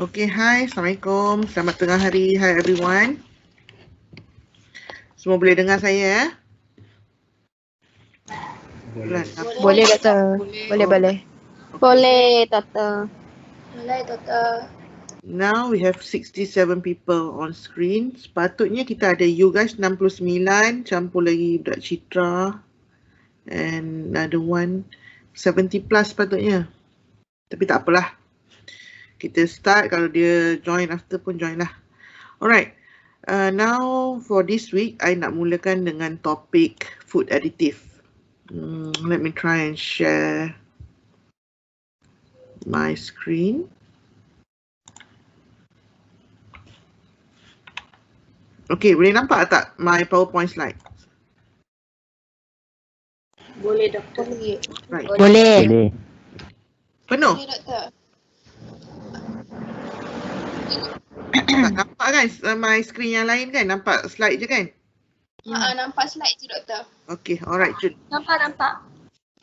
Okay, hi, Assalamualaikum. Selamat tengah hari. Hi everyone. Semua boleh dengar saya? Boleh, Doktor. Boleh. Boleh, Doktor. Boleh, Doktor. Now we have 67 people on screen. Sepatutnya kita ada you guys 69, campur lagi budak Citra. And another one, 70 plus sepatutnya. Tapi tak apalah. Kita start, kalau dia join after pun join lah. Alright. Now for this week, I nak mulakan dengan topik food additive. Let me try and share my screen. Okay, boleh nampak tak my PowerPoint slide? Boleh, Doktor. Right. Boleh. Penuh? Boleh, Doktor. Tak nampak kan my screen yang lain kan? Nampak slide je kan? Nampak slide je, Doktor. Okay, alright Jun. Nampak.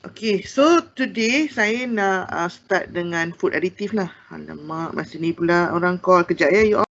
Okay, so today saya nak start dengan food additive lah. Alamak, masa ni pula orang call. Kejap ya, you all.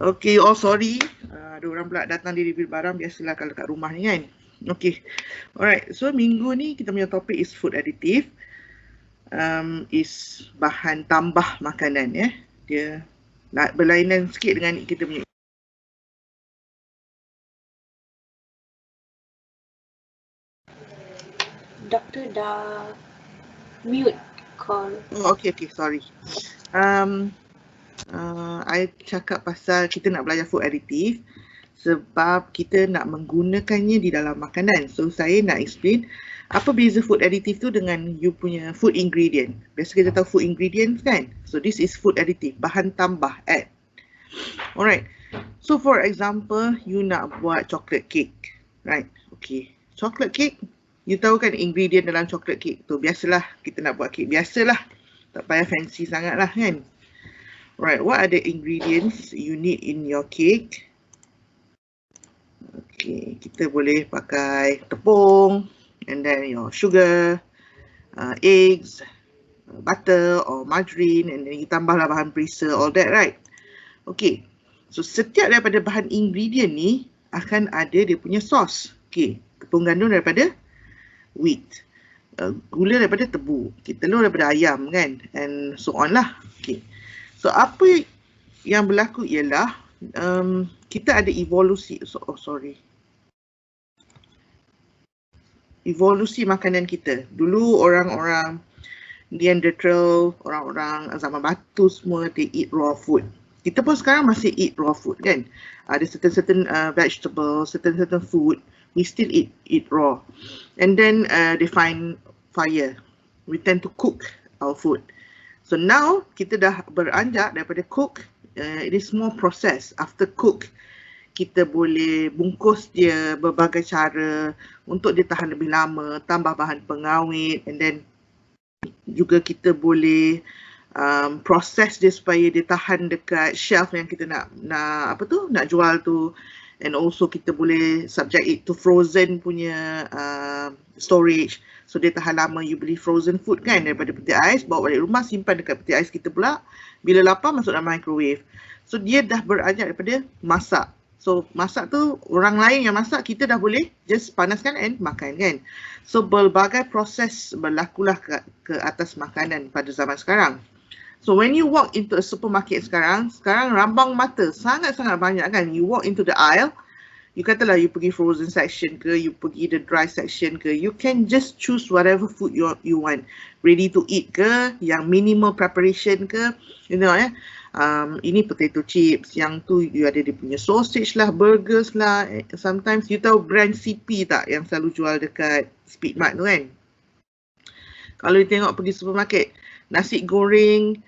Okay, all sorry. Ada orang pula datang deliver barang, biasalah kalau kat rumah ni kan. Okay, alright. So minggu ni kita punya topik is food additive. Is bahan tambah makanan ya. Dia berlainan sikit dengan kita punya. Doktor dah mute call. Oh, okay, sorry. I cakap pasal kita nak belajar food additive sebab kita nak menggunakannya di dalam makanan. So saya nak explain apa beza food additive tu dengan you punya food ingredient. Biasa kita tahu food ingredients kan? So this is food additive, bahan tambah, add. Alright. So for example, you nak buat chocolate cake, right? Okay. Chocolate cake, you tahu kan ingredient dalam chocolate cake tu. Biasalah kita nak buat cake biasalah. Tak payah fancy sangat lah kan? Right, what are the ingredients you need in your cake? Okay, kita boleh pakai tepung, and then your sugar, eggs, butter or margarine, and then you tambahlah bahan perisa, all that, right? Okay, so setiap daripada bahan ingredient ni akan ada dia punya sos. Okay, tepung gandum daripada wheat, gula daripada tebu, telur daripada ayam kan, and so on lah. Okay. So apa yang berlaku ialah kita ada evolusi, evolusi makanan kita. Dulu orang-orang Neanderthal, orang-orang zaman batu semua, they eat raw food. Kita pun sekarang masih eat raw food kan. Ada certain vegetables, certain food, we still eat raw. And then they find fire. We tend to cook our food. So now kita dah beranjak daripada cook, it is more process. After cook, kita boleh bungkus dia berbagai cara untuk dia tahan lebih lama, tambah bahan pengawet, and then juga kita boleh proses dia supaya dia tahan dekat shelf yang kita nak jual tu. And also kita boleh subject it to frozen punya storage. So dia tahan lama. You beli frozen food kan daripada peti ais, bawa balik rumah, simpan dekat peti ais kita pula. Bila lapar masuk dalam microwave. So dia dah beranjak daripada masak. So masak tu orang lain yang masak, kita dah boleh just panaskan and makan kan. So berbagai proses berlakulah ke atas makanan pada zaman sekarang. So when you walk into a supermarket sekarang rambang mata sangat-sangat banyak kan. You walk into the aisle, you katalah you pergi frozen section ke, you pergi the dry section ke, you can just choose whatever food you want. Ready to eat ke, yang minimal preparation ke, you know ini potato chips, yang tu you ada dia punya sausage lah, burgers lah. Sometimes you tahu brand CP tak yang selalu jual dekat Speedmart tu kan. Kalau you tengok pergi supermarket, nasi goreng,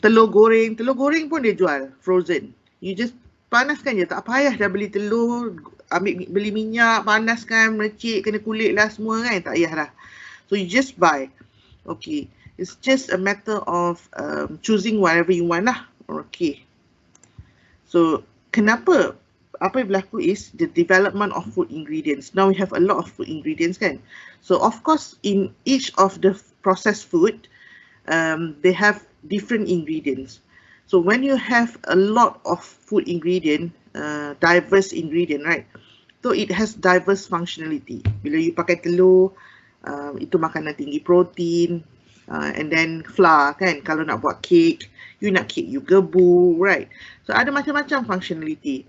telur goreng pun dia jual frozen. You just panaskan je, tak payah dah beli telur, beli minyak, panaskan, mercik, kena kulit lah semua kan, tak payah lah. So you just buy. Okay, it's just a matter of choosing whatever you want lah. Okay. So kenapa? Apa yang berlaku is the development of food ingredients. Now we have a lot of food ingredients kan. So of course in each of the processed food, they have different ingredients. So when you have a lot of food ingredient, diverse ingredient, right? So it has diverse functionality. Bila you pakai telur, itu makanan tinggi protein, and then flour kan. Kalau nak buat cake, you nak cake you gebu, right? So ada macam-macam functionality.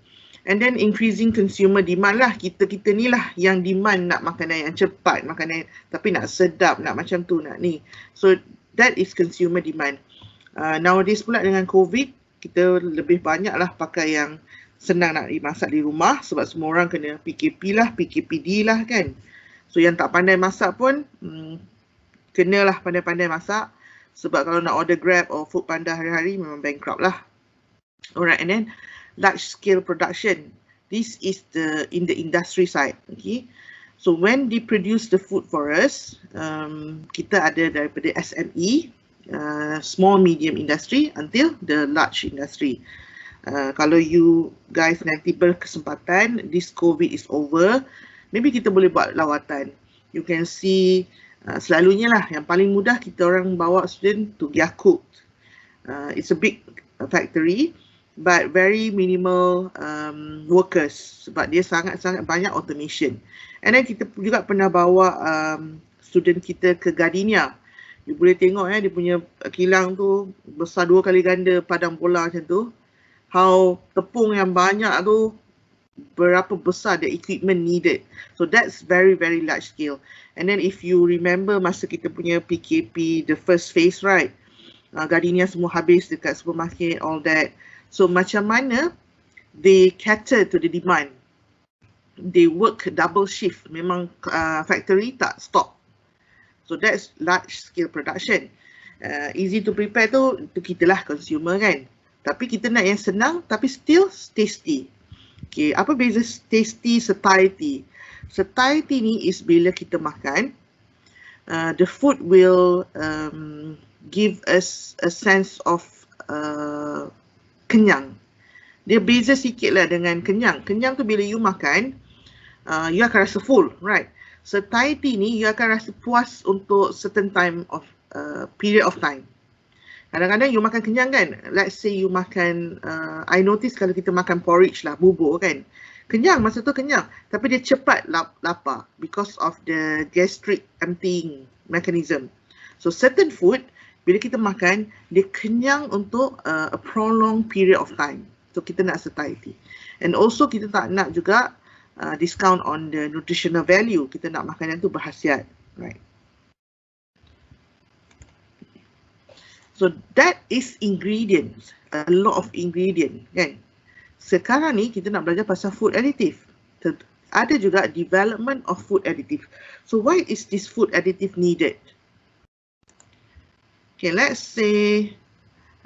And then increasing consumer demand lah. Kita ni lah yang demand nak makanan yang cepat, makanan tapi nak sedap, nak macam tu, nak ni. So that is consumer demand. Nowadays pula dengan COVID, kita lebih banyak lah pakai yang senang nak dimasak di rumah sebab semua orang kena PKP lah, PKPD lah kan. So yang tak pandai masak pun, kenalah pandai-pandai masak sebab kalau nak order Grab or Food Panda hari-hari memang bankrupt lah. Alright, and then large scale production. This is in the industry side, okay. So when they produce the food for us, kita ada daripada SME, small medium industry until the large industry. Kalau you guys nanti berkesempatan, this COVID is over, maybe kita boleh buat lawatan. You can see, selalunya lah yang paling mudah kita orang bawa student to Yakult. It's a big factory but very minimal workers sebab dia sangat-sangat banyak automation. And then kita juga pernah bawa student kita ke Gardenia. You boleh tengok dia punya kilang tu besar 2 kali ganda padang bola macam tu. How tepung yang banyak tu, berapa besar the equipment needed. So that's very very large scale. And then if you remember masa kita punya PKP, the first phase, right? Gardenia semua habis dekat supermarket, all that. So macam mana they cater to the demand? They work double shift. Memang factory tak stop. So that's large scale production. Easy to prepare tu kita lah consumer kan. Tapi kita nak yang senang tapi still tasty. Okay, apa beza tasty, satiety? Satiety ni is bila kita makan, the food will give us a sense of kenyang. Dia beza sikit lah dengan kenyang. Kenyang tu bila you makan, you akan rasa full, right? Satiety ni you akan rasa puas untuk certain time of period of time. Kadang-kadang you makan kenyang kan. Let's say you makan, I notice kalau kita makan porridge lah, bubur kan. Kenyang, masa tu kenyang. Tapi dia cepat lapar because of the gastric emptying mechanism. So certain food, bila kita makan, dia kenyang untuk a prolonged period of time. So kita nak satiety. And also kita tak nak juga discount on the nutritional value. Kita nak makanan tu berkhasiat, right? So that is ingredients, a lot of ingredient kan. Sekarang ni kita nak belajar pasal food additive. Ada juga development of food additive. So why is this food additive needed? Okay, let's say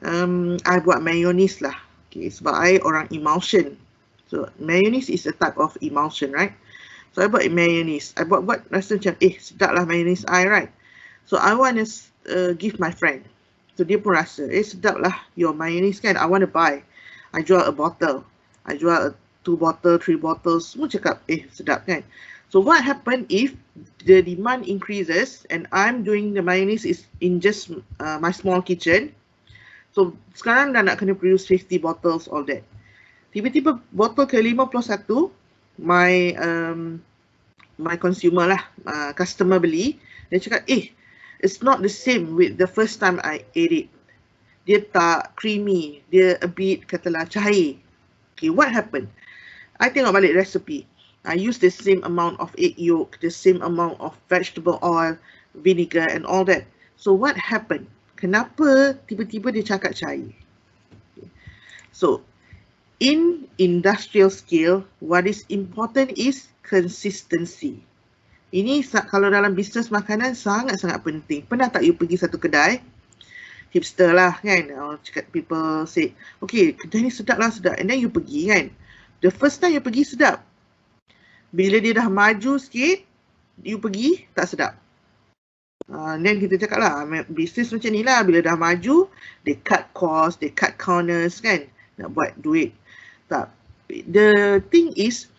I buat mayonnaise lah. Okay, sebab I orang emulsion. So mayonnaise is a type of emulsion, right? So I buat mayonnaise. I buat rasa macam sedap lah mayonnaise I, right? So I want to give my friend. So dia pun rasa, sedap lah your mayonnaise kan, I want to buy. I jual a bottle. I jual 2 bottle, 3 bottles, semua cakap, sedap kan. So what happen if the demand increases and I'm doing the mayonnaise is in just my small kitchen. So sekarang dah nak kena produce 50 bottles, all that. Tiba-tiba botol ke-51, my consumer lah, customer beli, dia cakap, it's not the same with the first time I ate it. Dia tak creamy, dia a bit katalah cair. Okay, what happened? I tengok balik recipe. I use the same amount of egg yolk, the same amount of vegetable oil, vinegar and all that. So what happened? Kenapa tiba-tiba dia cakap cair? Okay. So, in industrial scale, what is important is consistency. Ini kalau dalam bisnes makanan sangat-sangat penting. Pernah tak you pergi satu kedai, hipster lah kan, people say, okay, kedai ni sedap lah, sedap. And then you pergi kan, the first time you pergi sedap. Bila dia dah maju sikit, you pergi tak sedap. Then kita cakap lah, bisnes macam ni lah, bila dah maju, they cut cost, they cut corners kan, nak buat duit. Tak. The thing is,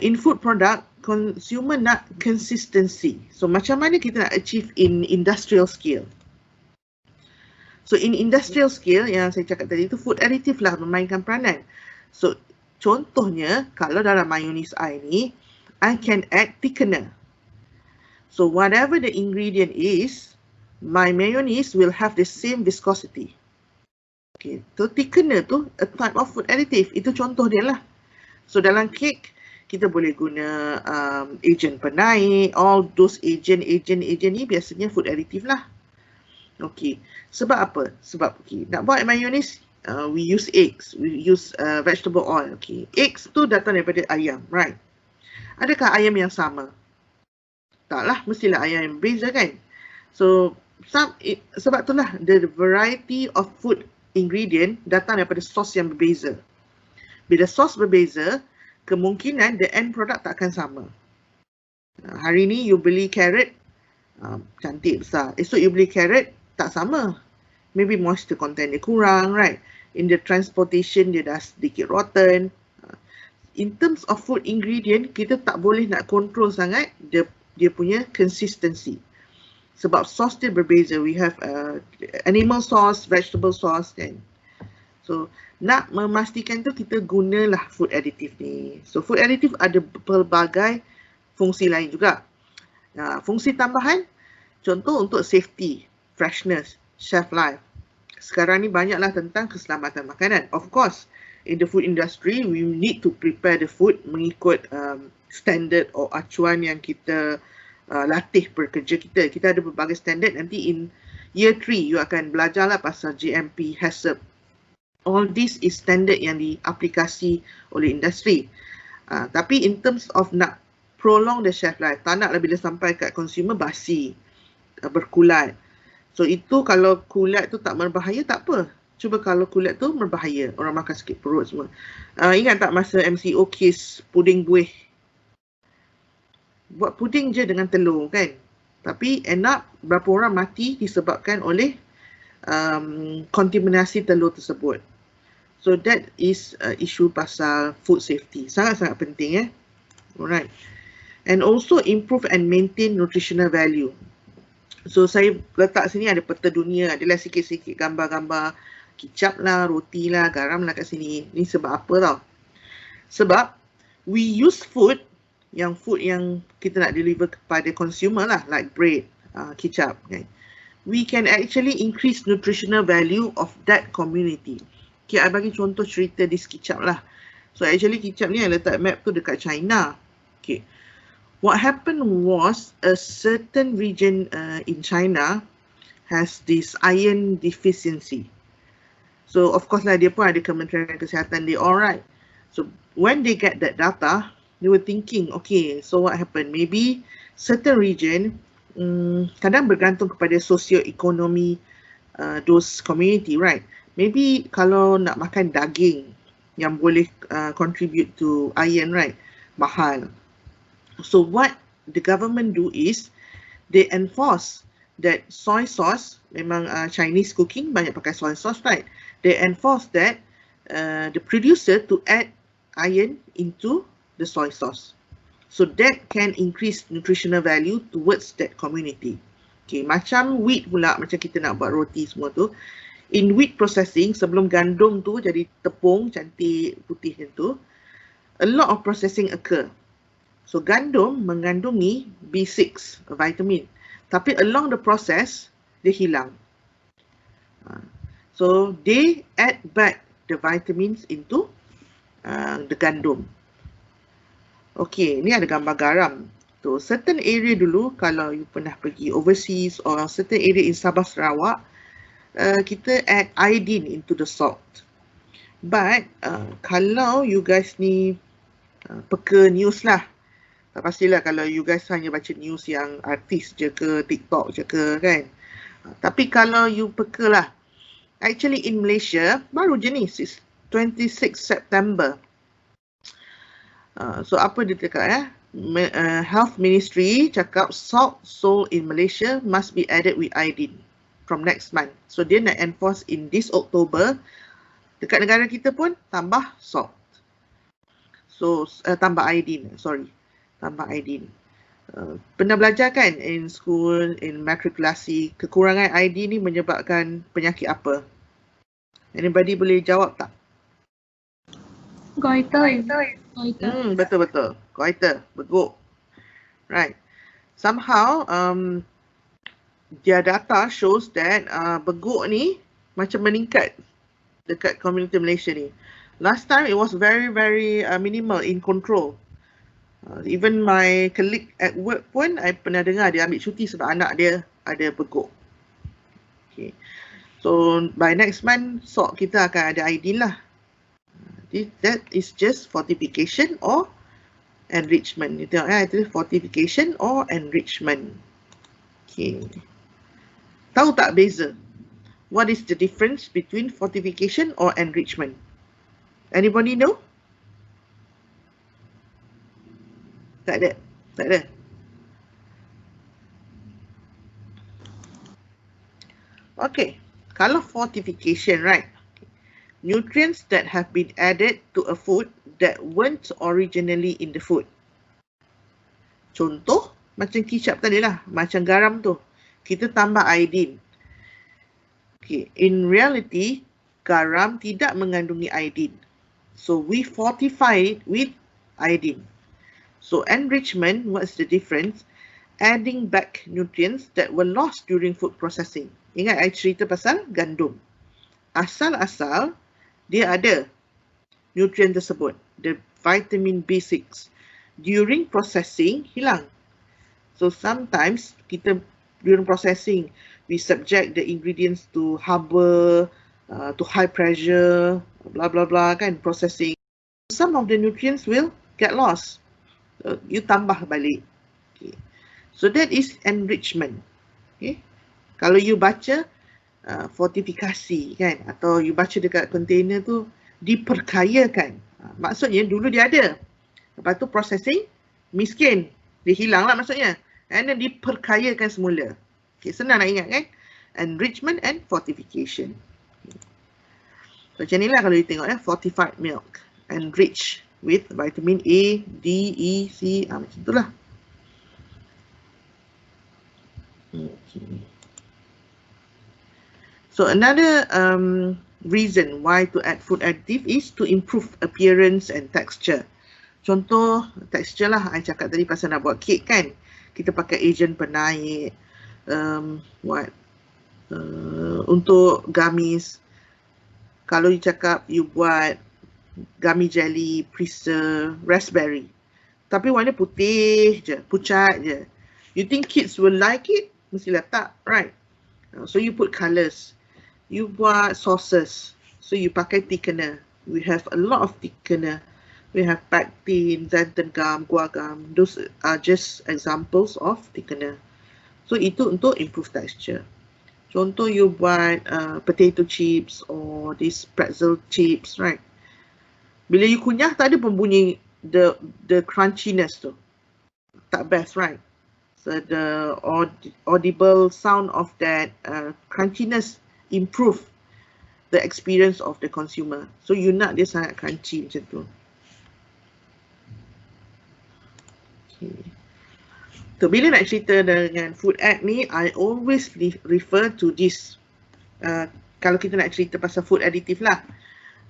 in food product, consumer nak consistency. So macam mana kita nak achieve in industrial scale? So in industrial scale, yang saya cakap tadi itu, food additive lah memainkan peranan. So contohnya, kalau dalam mayonnaise I ni, I can add thickener. So whatever the ingredient is, my mayonnaise will have the same viscosity. Okay, so thickener tu a type of food additive. Itu contoh dia lah. So dalam cake, kita boleh guna agent penaik, all those agent ni biasanya food additive lah. Okay, sebab apa? Sebab okay, nak buat mayonnaise, we use eggs, we use vegetable oil. Okay, eggs tu datang daripada ayam, right? Adakah ayam yang sama? Taklah, mestilah ayam yang berbeza kan? So, sebab itulah the variety of food ingredient datang daripada sos yang berbeza. Bila sos berbeza, kemungkinan the end product tak akan sama. Hari ni you beli carrot, cantik besar. Esok you beli carrot, tak sama. Maybe moisture content dia kurang, right? In the transportation, dia dah sedikit rotten. In terms of food ingredient, kita tak boleh nak control sangat dia punya consistency. Sebab sauce dia berbeza. We have animal sauce, vegetable sauce kan. So, nak memastikan tu kita gunalah food additive ni. So, food additive ada pelbagai fungsi lain juga. Fungsi tambahan, contoh untuk safety, freshness, shelf life. Sekarang ni banyaklah tentang keselamatan makanan. Of course, in the food industry, we need to prepare the food mengikut standard or acuan yang kita latih pekerja kita. Kita ada berbagai standard. Nanti in year 3, you akan belajarlah pasal GMP, HACCP. All this is standard yang diaplikasi oleh industri. Tapi in terms of nak prolong the shelf life, tak naklah bila sampai kat consumer basi, berkulat. So itu kalau kulat tu tak berbahaya, tak apa. Cuba kalau kulat tu berbahaya, orang makan sakit perut semua. Ingat tak masa MCO case puding buih? Buat puding je dengan telur kan. Tapi end up berapa orang mati disebabkan oleh kontaminasi telur tersebut. So that is issue pasal food safety. Sangat-sangat penting Alright. And also improve and maintain nutritional value. So saya letak sini ada peta dunia, adalah sikit-sikit gambar-gambar kicap lah, roti lah, garam lah kat sini. Ni sebab apa tau? Sebab we use food yang kita nak deliver kepada consumer lah, like bread, kicap kan. We can actually increase nutritional value of that community. Okay, I bagi contoh cerita di kicap lah. So actually kicap ni yang letak map tu dekat China. Okay. What happened was a certain region in China has this iron deficiency. So of course lah dia pun ada Kementerian Kesihatan, they alright. So when they get that data, they were thinking, okay, so what happened? Maybe certain region kadang bergantung kepada socio-ekonomi those community, right? Maybe kalau nak makan daging yang boleh contribute to iron, right? Mahal. So what the government do is they enforce that soy sauce, memang Chinese cooking banyak pakai soy sauce, right? They enforce that the producer to add iron into the soy sauce. So that can increase nutritional value towards that community. Okay, macam wheat pula, macam kita nak buat roti semua tu. in wheat processing, sebelum gandum tu jadi tepung cantik putih macam tu, a lot of processing occur. So gandum mengandungi B6 vitamin, tapi along the process dia hilang. So they add back the vitamins into the gandum. Okay, ni ada gambar garam. So certain area dulu, kalau you pernah pergi overseas or certain area in Sabah Sarawak, kita add iodine into the salt. But kalau you guys ni peka news lah, tak pastilah kalau you guys hanya baca news yang artis je ke, TikTok je ke kan. Tapi kalau you peka lah, actually in Malaysia, baru je ni, 26 September. So apa dia cakap Health Ministry cakap salt sold in Malaysia must be added with iodine from next month. So dia nak enforce in this October, dekat negara kita pun tambah salt. So tambah iodine, tambah iodine. Pernah belajar kan in school, in matrikulasi, kekurangan iodine ni menyebabkan penyakit apa? Anybody boleh jawab tak? Goiter. Betul-betul. Goiter, beguk. Right. Somehow, their data shows that beguk ni macam meningkat dekat community Malaysia ni. Last time it was very minimal in control. Even my colleague at work pun, I pernah dengar dia ambil cuti sebab anak dia ada beguk. Okay. So by next month, salt kita akan ada iodine lah. That is just fortification or enrichment. You tengok itu fortification or enrichment. Okay. Tahu tak beza? What is the difference between fortification or enrichment? Anybody know? Tak ada. Okay. Kalau fortification, right? Nutrients that have been added to a food that weren't originally in the food. Contoh, macam kicap tadi lah, macam garam tu. Kita tambah iodine. Okay, in reality, garam tidak mengandungi iodine. So, we fortify it with iodine. So, enrichment, what's the difference? Adding back nutrients that were lost during food processing. Ingat, I cerita pasal gandum. Asal-asal, dia ada nutrient tersebut, the vitamin B6. During processing, hilang. So sometimes kita during processing, we subject the ingredients to harbor, to high pressure, blah blah blah kan, processing. Some of the nutrients will get lost. You tambah balik. Okay. So that is enrichment. Okay. Kalau you baca fortifikasi kan, atau you baca dekat container tu diperkayakan, maksudnya dulu dia ada, lepas tu processing miskin, dia hilang lah maksudnya, and then diperkayakan semula. Okay, senang nak ingat kan, enrichment and fortification. So macam ni lah kalau you tengok fortified milk, enriched with vitamin A, D, E, C, macam tu lah. Okay. So another reason why to add food additive is to improve appearance and texture. Contoh texture lah, I cakap tadi pasal nak buat kek kan. Kita pakai agent penaik, untuk gummies. Kalau you cakap you buat gummy jelly, preserve, raspberry, tapi warna putih je, pucat je. You think kids will like it? Mestilah tak, right? So you put colours. You buat sauces, so you pakai thickener. We have a lot of thickener. We have pectin, xanthan gum, guar gum. Those are just examples of thickener. So itu untuk improve texture. Contoh you buat potato chips or these pretzel chips, right? Bila you kunyah tak ada pun bunyi the crunchiness tu. Tak best, right? So the audible sound of that crunchiness improve the experience of the consumer. So you nak dia sangat crunchy macam tu. Okay. So bila nak cerita dengan food ad ni, I always refer to this kalau kita nak cerita pasal food additive lah.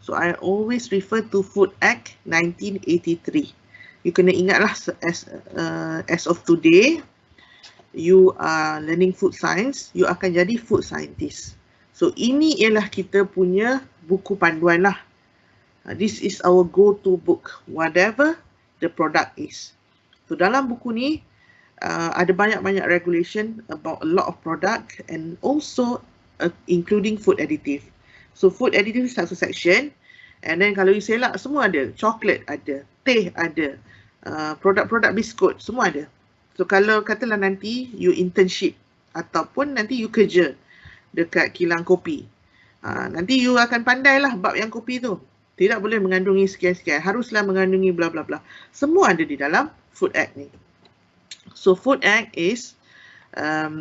So I always refer to Food Act 1983. You kena ingatlah as of today, you are learning food science, you akan jadi food scientist. So ini ialah kita punya buku panduan lah. This is our go-to book, whatever the product is. So dalam buku ni ada banyak-banyak regulation about a lot of product and also including food additive. So food additive is satu section, and then kalau you selak semua ada, coklat ada, teh ada, produk-produk biskut semua ada. So kalau katalah nanti you internship ataupun nanti you kerja dekat kilang kopi, nanti you akan pandai lah bab yang kopi tu. Tidak boleh mengandungi sekian-sekian, haruslah mengandungi bla bla bla. Semua ada di dalam Food Act ni. So Food Act is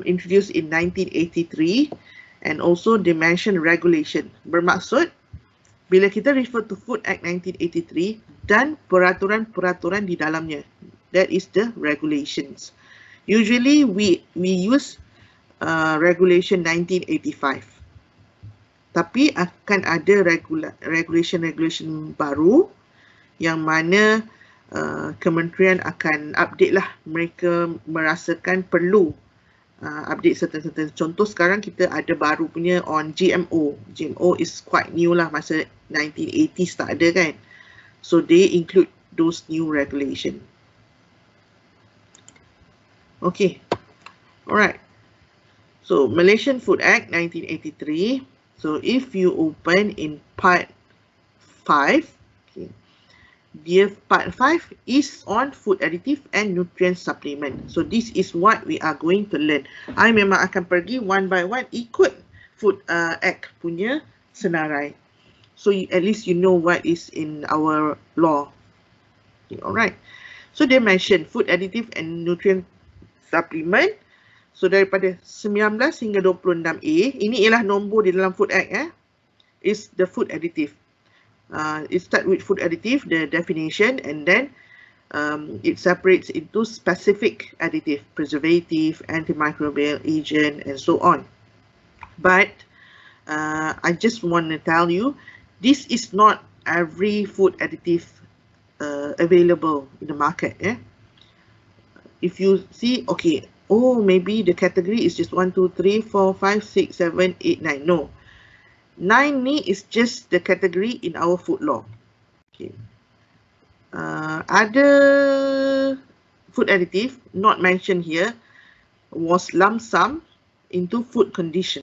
introduced in 1983 and also they mention regulation. Bermaksud bila kita refer to Food Act 1983 dan peraturan-peraturan di dalamnya, that is the regulations. Usually we use regulation 1985. Tapi akan ada regulation baru yang mana kementerian akan update lah. Mereka merasakan perlu update certain. Contoh sekarang kita ada baru punya on GMO. GMO is quite new lah, masa 1980s tak ada kan. So they include those new regulation. Okay, alright. So Malaysian Food Act 1983. So if you open in part 5, okay, dia part 5 is on food additive and nutrient supplement. So this is what we are going to learn. I memang akan pergi one by one ikut Food Act punya senarai. So at least you know what is in our law. Okay, alright. So they mention food additive and nutrient supplement. So daripada 19 hingga 26A, ini ialah nombor di dalam Food Act is the food additive. It start with food additive, the definition, and then it separates into specific additive, preservative, antimicrobial agent, and so on. But I just want to tell you, this is not every food additive available in the market. If you see, okay, oh, maybe the category is just 1, 2, 3, 4, 5, 6, 7, 8, 9. No. 9 ni is just the category in our food law. Okay. Other food additive not mentioned here was lump sum into food condition.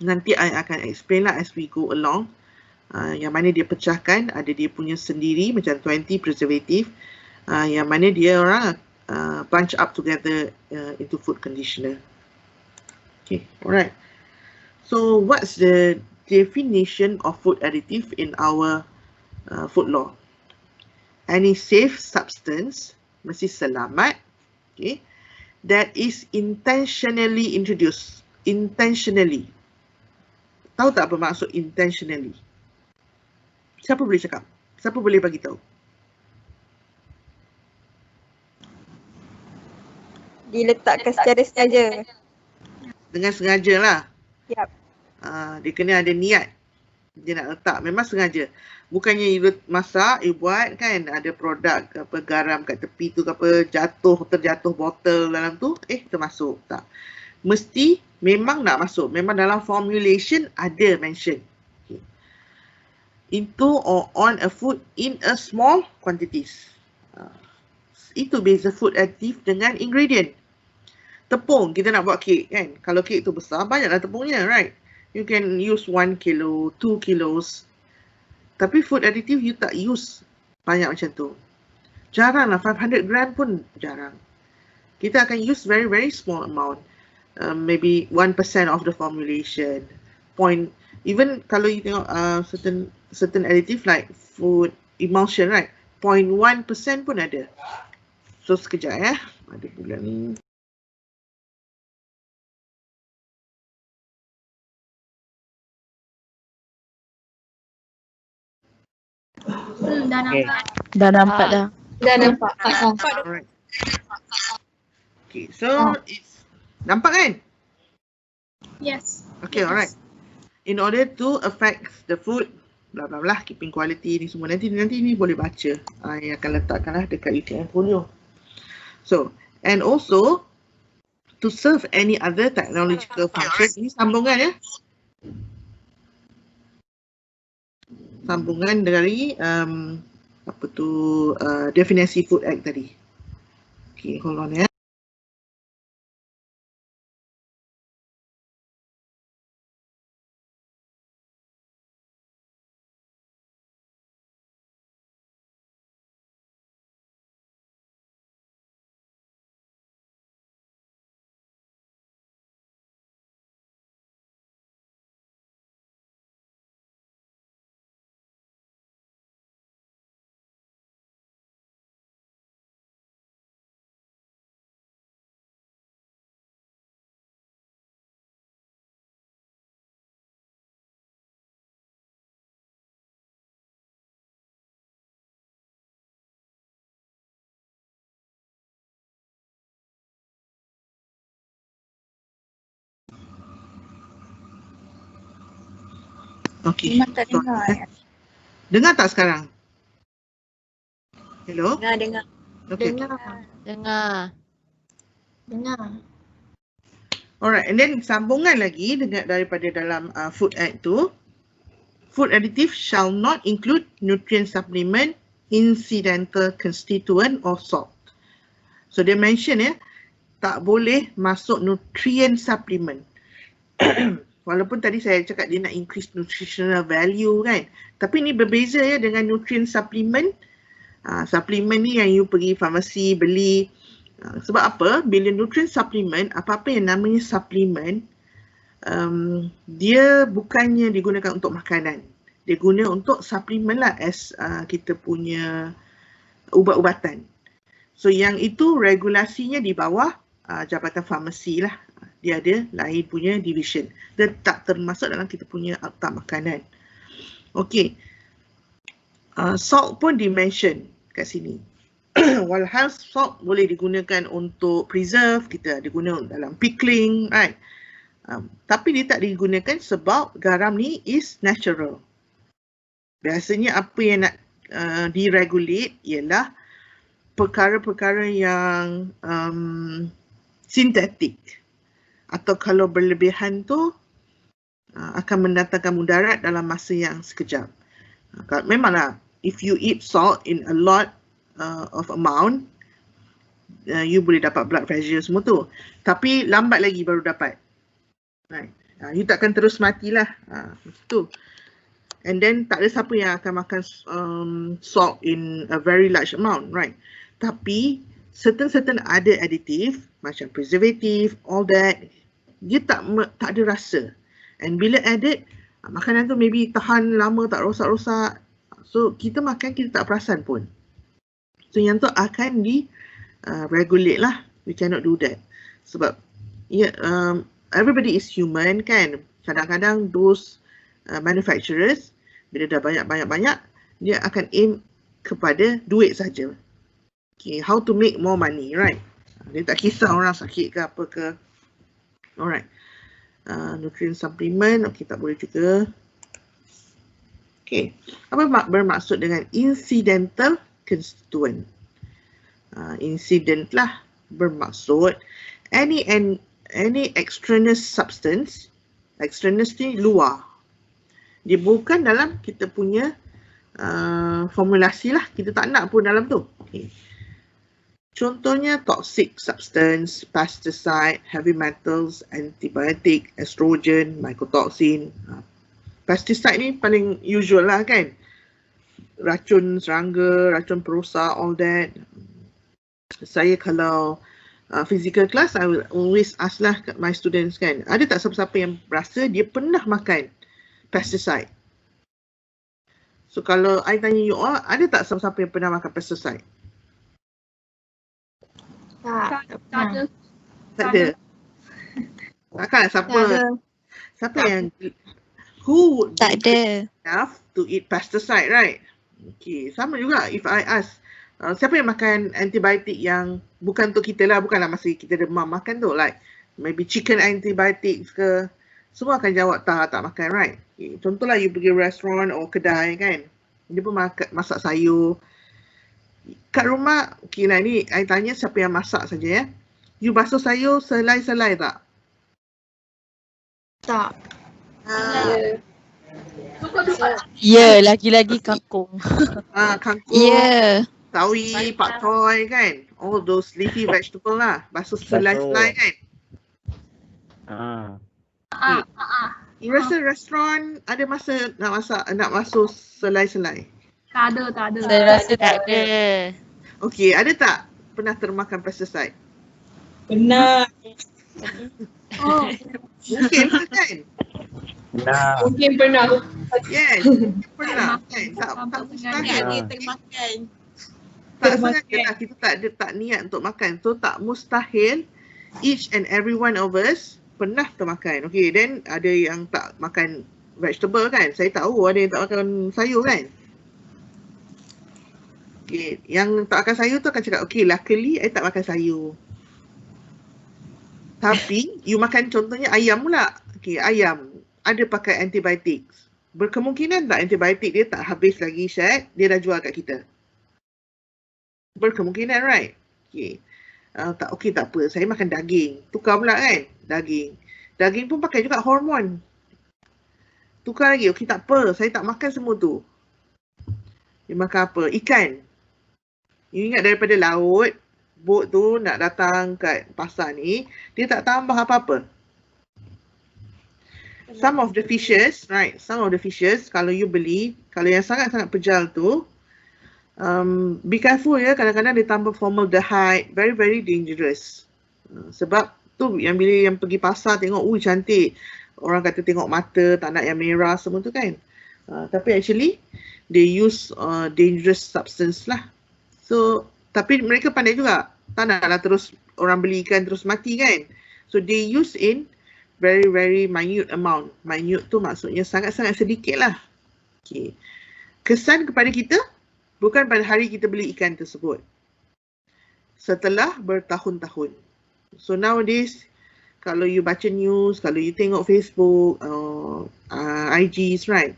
Nanti I akan explain lah as we go along. Yang mana dia pecahkan, ada dia punya sendiri macam 20 preservative. Yang mana dia orang bunch up together into food conditioner. Okay, alright. So what's the definition of food additive in our food law? Any safe substance, mesti selamat, okay, that is intentionally introduced. Intentionally. Tahu tak apa maksud intentionally? Siapa boleh cakap? Siapa boleh bagi tahu? Diletakkan secara sengaja. Dengan sengaja lah. Yap. Dia kena ada niat. Dia nak letak. Memang sengaja. Bukannya you masak, you buat kan, ada produk apa garam kat tepi tu, apa terjatuh botol dalam tu, termasuk. Tak. Mesti memang nak masuk. Memang dalam formulation ada mention. Okay. Into or on a food in a small quantities. Itu beza food additive dengan ingredient. Tepung, kita nak buat kek kan. Kalau kek tu besar, banyaklah tepungnya, right? You can use 1 kilo, 2 kilos. Tapi food additive, you tak use banyak macam tu. Jarang lah, 500 gram pun jarang. Kita akan use very, very small amount. Maybe 1% of the formulation. Even kalau you tengok certain additive like food emulsion, right? 0.1% pun ada. So sekejap ya. Ada pula ni. Dah nampak. Dah nampak dah. Dah nampak. Alright. Okay, so it's nampak kan? Yes. Okay, alright. in order to affect the food, bla bla bla, keeping quality ni semua. Nanti ni boleh baca. Yang akan letakkanlah dekat UTM folio. So, and also to serve any other technological function. Ini sambungan ya. Sambungan dari definisi Food Act tadi. Okay, hold on ya. Okay. Memang tak dengar ya. Dengar tak sekarang? Hello? Dengar. Okay. Dengar. Alright, and then sambungan lagi dengan daripada dalam Food Act tu, food additive shall not include nutrient supplement, incidental constituent or salt. So dia mention ya, tak boleh masuk nutrient supplement. Walaupun tadi saya cakap dia nak increase nutritional value kan, tapi ni berbeza ya dengan nutrient supplement. Supplement ni yang you pergi farmasi beli. Sebab apa? Bila nutrient supplement, apa-apa yang namanya supplement, dia bukannya digunakan untuk makanan. Dia guna untuk supplement lah as kita punya ubat-ubatan. So yang itu regulasinya di bawah Jabatan Farmasi lah. Dia ada lain punya division. Dia tak termasuk dalam kita punya akta makanan. Okay. Salt pun dimention kat sini. Walhal salt boleh digunakan untuk preserve, kita digunakan dalam pickling, right? Tapi dia tak digunakan sebab garam ni is natural. Biasanya apa yang nak diregulate ialah perkara-perkara yang sintetik. Atau kalau berlebihan tu akan mendatangkan mudarat dalam masa yang sekejap. Memanglah, if you eat salt in a lot of amount, you boleh dapat blood pressure semua tu. Tapi lambat lagi baru dapat. Right. You takkan terus matilah. Macam tu. And then tak ada siapa yang akan makan salt in a very large amount, right? Tapi certain ada additive macam preservative, all that, dia tak ada rasa. And bila added, makanan tu maybe tahan lama, tak rosak-rosak. So kita makan, kita tak perasan pun. So yang tu akan regulate lah. We cannot do that. Sebab everybody is human kan. Kadang-kadang those manufacturers, bila dah banyak-banyak, dia akan aim kepada duit saja. Okay, how to make more money, right? Dia tak kisah orang sakit ke apa ke. Alright. Nutrient supplement, okay, tak boleh juga. Okay, apa bermaksud dengan incidental constituent? Incident lah bermaksud any extraneous substance. Extraneous ni luar. Dia bukan dalam kita punya formulasi lah. Kita tak nak pun dalam tu. Okay. Contohnya toxic substance, pesticide, heavy metals, antibiotic, estrogen, mycotoxin. Pesticide ni paling usual lah kan. Racun serangga, racun perosak, all that. Saya kalau physical class, I will always ask lah my students kan, ada tak siapa-siapa yang rasa dia pernah makan pesticide? So kalau I tanya you all, ada tak siapa-siapa yang pernah makan pesticide? Tak ada. Tak ada. Takkan siapa yang who would Tak ada. enough to eat pesticide, right? Okay, sama juga if I ask siapa yang makan antibiotik yang bukan untuk kita lah, bukanlah masa kita demam makan tu, like maybe chicken antibiotics ke, semua akan jawab tak makan, right? Okay. Contohlah you pergi restoran atau kedai kan, dia pun masak sayur. Kat rumah, okay lah ni I tanya siapa yang masak saja ya. You basuh sayur selai-selai tak? Tak. Ya, lagi-lagi kangkung. Kangkung, Ya. sawi, pakcoy kan. All those leafy vegetable lah. Basuh selai-selai kan. Okay. You rasa restoran ada masa nak basuh selai-selai? Tak ada. Saya rasa tak ada. Okay, ada tak pernah termakan pesticide? Benar. Oh, Mungkin kan? Mungkin pernah. Yes, pernah kan? Tak mustahil. Dia termakan. Tak sengaja lah, kita tak niat untuk makan. So tak mustahil each and every one of us pernah termakan. Okay, then ada yang tak makan vegetable kan? Saya tahu ada yang tak makan sayur kan? Okay, yang tak makan sayur tu akan cakap, okay, luckily I tak makan sayur. Tapi, you makan contohnya ayam pula. Okay, ayam. Ada pakai antibiotics. Berkemungkinan tak antibiotik dia tak habis lagi, Syed, dia dah jual kat kita. Berkemungkinan, right? Okay. Tak apa. Saya makan daging. Tukar pula kan? Daging. Daging pun pakai juga hormon. Tukar lagi. Okay, tak apa. Saya tak makan semua tu. Dia makan apa? Ikan. You ingat daripada laut, boat tu nak datang kat pasar ni, dia tak tambah apa-apa. Some of the fishes, right? Some of the fishes, kalau you beli, kalau yang sangat-sangat pejal tu, be careful ya, kadang-kadang dia tambah formaldehyde, very very dangerous. Sebab tu yang bila yang pergi pasar tengok, cantik. Orang kata tengok mata, tak nak yang merah semua tu kan. Tapi actually, they use dangerous substance lah. So, tapi mereka pandai juga. Tak naklah terus orang beli ikan terus mati kan. So, they use in very very minute amount. Minute tu maksudnya sangat-sangat sedikit lah. Okay. Kesan kepada kita, bukan pada hari kita beli ikan tersebut. Setelah bertahun-tahun. So, nowadays, kalau you baca news, kalau you tengok Facebook, IGs, right?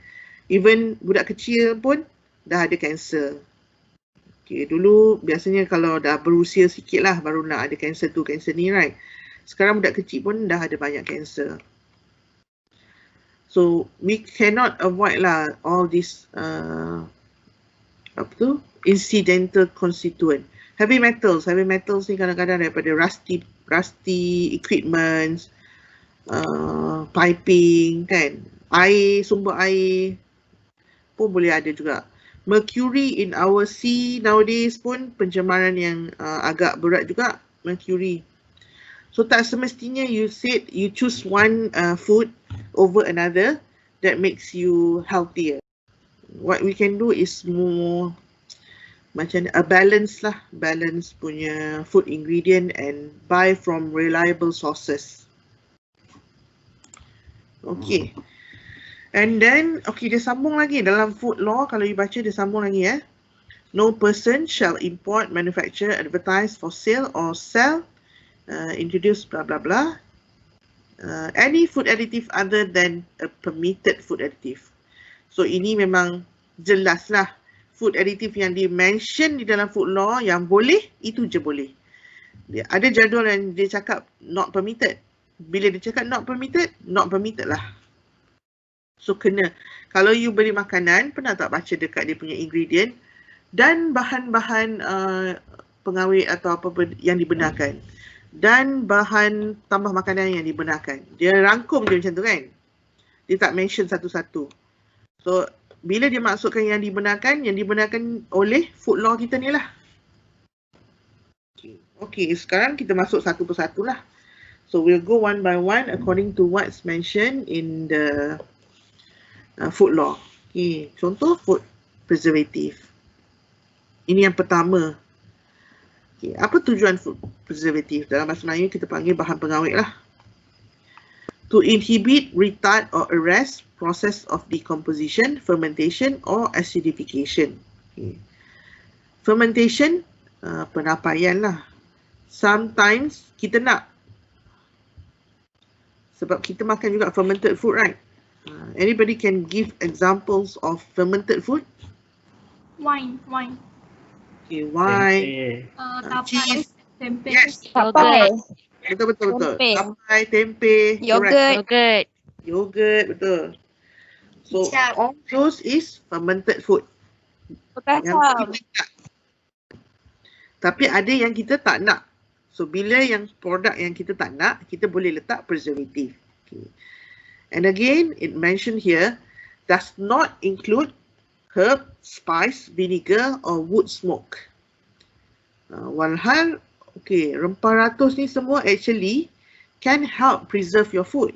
Even budak kecil pun dah ada kanser. Okay, dulu biasanya kalau dah berusia sikit lah baru nak ada kanser tu, kanser ni, right? Sekarang budak kecil pun dah ada banyak kanser. So, we cannot avoid lah all this incidental constituent. Heavy metals ni kadang-kadang daripada rusty equipments, piping kan, air, sumber air pun boleh ada juga. Mercury in our sea nowadays pun pencemaran yang agak berat juga, mercury. So tak semestinya you said you choose one food over another that makes you healthier. What we can do is more macam a balance lah, balance punya food ingredient and buy from reliable sources. Okay. And then, okay, dia sambung lagi dalam food law, kalau you baca dia sambung lagi ya. No person shall import, manufacture, advertise for sale or sell, introduce blah blah blah, any food additive other than a permitted food additive. So ini memang jelas lah, food additive yang di-mention di dalam food law yang boleh, itu je boleh. Dia ada jadual yang dia cakap not permitted. Bila dia cakap not permitted lah. So kena, kalau you beli makanan, pernah tak baca dekat dia punya ingredient dan bahan-bahan pengawet atau apa yang dibenarkan dan bahan tambah makanan yang dibenarkan. Dia rangkum je macam tu kan. Dia tak mention satu-satu. So bila dia masukkan yang dibenarkan oleh food law kita ni lah. Okay, sekarang kita masuk satu persatu lah. So we'll go one by one according to what's mentioned in the food law. Okay, contoh food preservative. Ini yang pertama. Okay, apa tujuan food preservative? Dalam bahasa Melayu kita panggil bahan pengawet lah. To inhibit, retard or arrest process of decomposition, fermentation or acidification. Okay. Fermentation, penapaian lah. Sometimes kita nak Sebab kita makan juga fermented food, right? Anybody can give examples of fermented food? Wine. Okay, wine, Tapai. cheese. Tempe. Yes, Yogurt. betul. Tempe. Tapai, tempe, correct. Yogurt. Yogurt, betul. So Kicap. all those is fermented food. Yang Bekasam. kita nak. Tapi ada yang kita tak nak. So bila yang produk yang kita tak nak, kita boleh letak preservative. Okay. And again, it mentioned here, does not include herb, spice, vinegar or wood smoke. Walhal, okay, rempah ratus ni semua actually can help preserve your food.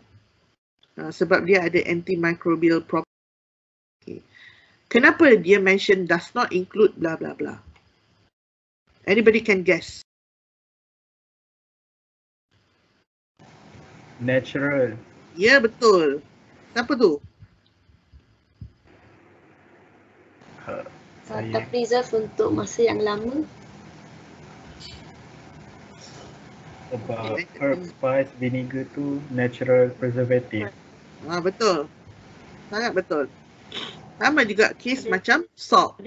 Sebab dia ada antimicrobial property. Okay. Kenapa dia mention does not include blah blah blah? Anybody can guess? Natural. Ya, betul. Siapa tu? Serta preserve untuk masa yang lama. Sebab herb, spice, vinegar tu natural preservative. Betul. Sangat betul. Sama juga case macam salt.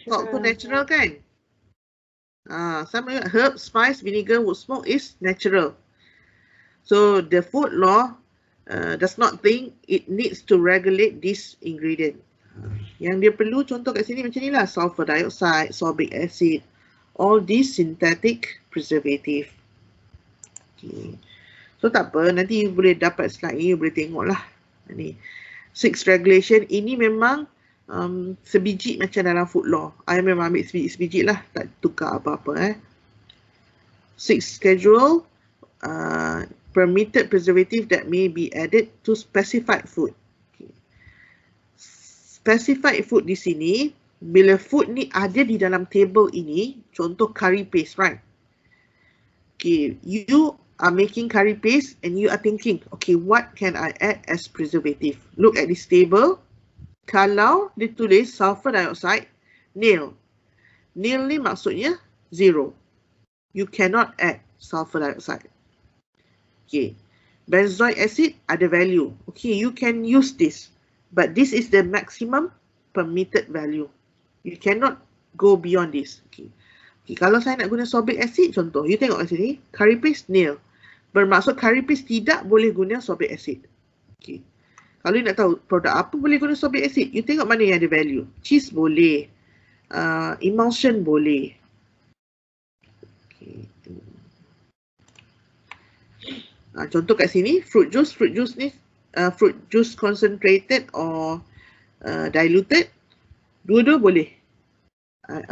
Salt tu natural kan? Sama juga herb, spice, vinegar, wood smoke is natural. So the food law does not think it needs to regulate this ingredient. Yang dia perlu contoh kat sini macam ni lah, sulfur dioxide, sorbic acid, all these synthetic preservative. Okay. So tak apa, nanti you boleh dapat slide ni, you boleh tengok lah. Ni 6 regulation, ini memang sebiji macam dalam food law. I memang ambil sebiji lah, tak tukar apa-apa. 6 schedule, permitted preservative that may be added to specified food. Okay. Specified food di sini, bila food ni ada di dalam table ini, contoh curry paste, right? Okay, you are making curry paste and you are thinking, okay, what can I add as preservative? Look at this table. Kalau ditulis sulfur dioxide, nil. Nil ni maksudnya 0. You cannot add sulfur dioxide. Okay. Benzoic acid ada value. Okay, you can use this. But this is the maximum permitted value. You cannot go beyond this. Okay. Okay, kalau saya nak guna sorbic acid, contoh, you tengok kat sini, curry paste nil. Bermaksud curry paste tidak boleh guna sorbic acid. Okay. Kalau you nak tahu produk apa boleh guna sorbic acid, you tengok mana yang ada value. Cheese boleh. Emulsion boleh. Okay. Contoh kat sini, fruit juice ni, fruit juice concentrated or diluted, dua-dua boleh.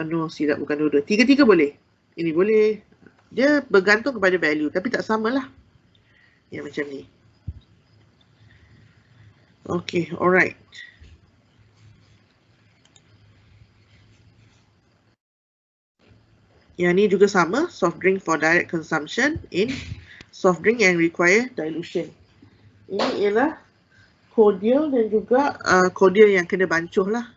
No, tidak, bukan dua-dua. Tiga-tiga boleh. Ini boleh. Dia bergantung kepada value, tapi tak samalah. Yang macam ni. Okay, alright. Yang ni juga sama, soft drink for direct consumption in soft drink yang require dilution. Ini ialah cordial dan juga cordial yang kena bancuh lah.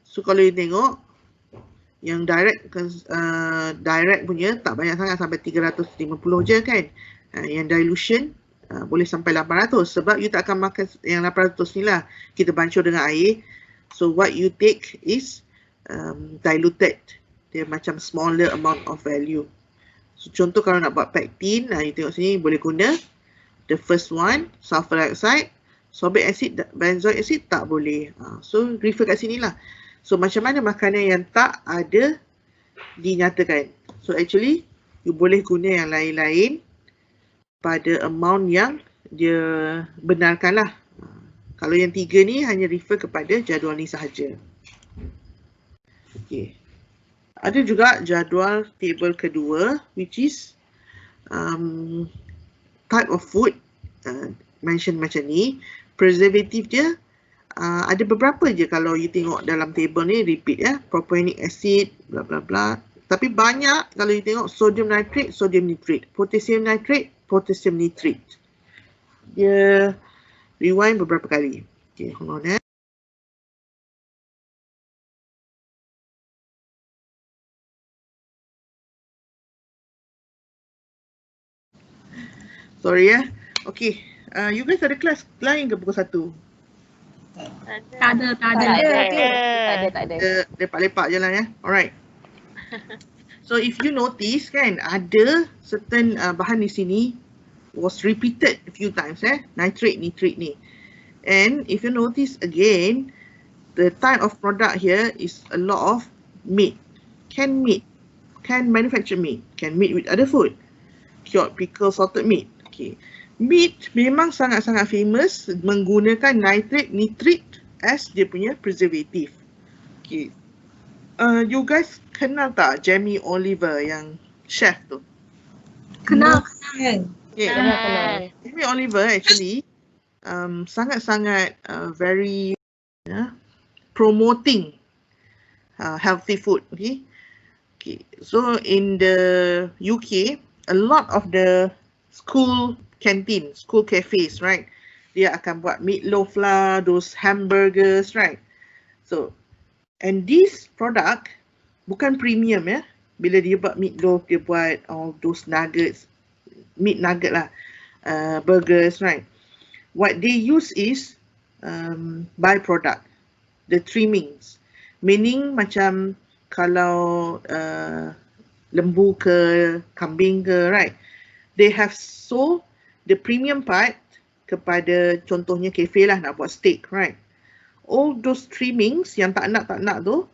So kalau you tengok yang direct punya tak banyak sangat, sampai 350 je kan. Yang dilution boleh sampai 800 sebab you tak akan makan yang 800 ni lah. Kita bancuh dengan air. So what you take is diluted. Dia macam smaller amount of value. So contoh kalau nak buat pectin, you tengok sini boleh guna the first one, sulfur dioxide, sorbic acid, benzoic acid tak boleh. So refer kat sini lah. So macam mana makanan yang tak ada dinyatakan. So actually you boleh guna yang lain-lain pada amount yang dia benarkan lah. Kalau yang 3 ni hanya refer kepada jadual ni sahaja. Okay. Ada juga jadual table kedua, which is type of food mention macam ni. Preservative dia ada beberapa je kalau you tengok dalam table ni, repeat ya, propionic acid, bla bla bla. Tapi banyak kalau you tengok sodium nitrate, sodium nitrate, potassium nitrate, potassium nitrate. Dia rewind beberapa kali. Okay, hold on ya. Sorry ya. Okay. You guys ada kelas lain ke pukul 1? Tak ada. Lepak-lepak je lah ya. Alright. So if you notice kan, ada certain bahan di sini was repeated a few times nitrate ni. And if you notice again, the type of product here is a lot of meat, canned manufactured meat, canned meat with other food, cured, pickled, salted meat. Okay, meat memang sangat-sangat famous menggunakan nitrate as dia punya preservative. Okay, you guys kenal tak Jamie Oliver yang chef tu? Kenal. Okay. Jamie Oliver actually sangat-sangat very promoting healthy food. Okay. So in the UK, a lot of the school canteen, school cafes, right? Dia akan buat meatloaf lah, those hamburgers, right? So, and this product bukan premium ya. Bila dia buat meatloaf, dia buat all those nuggets, meat nugget lah, burgers, right? What they use is byproduct, the trimmings. Meaning macam kalau lembu ke, kambing ke, right? They have sold the premium part kepada contohnya cafe lah nak buat steak, right? All those trimmings yang tak nak tu,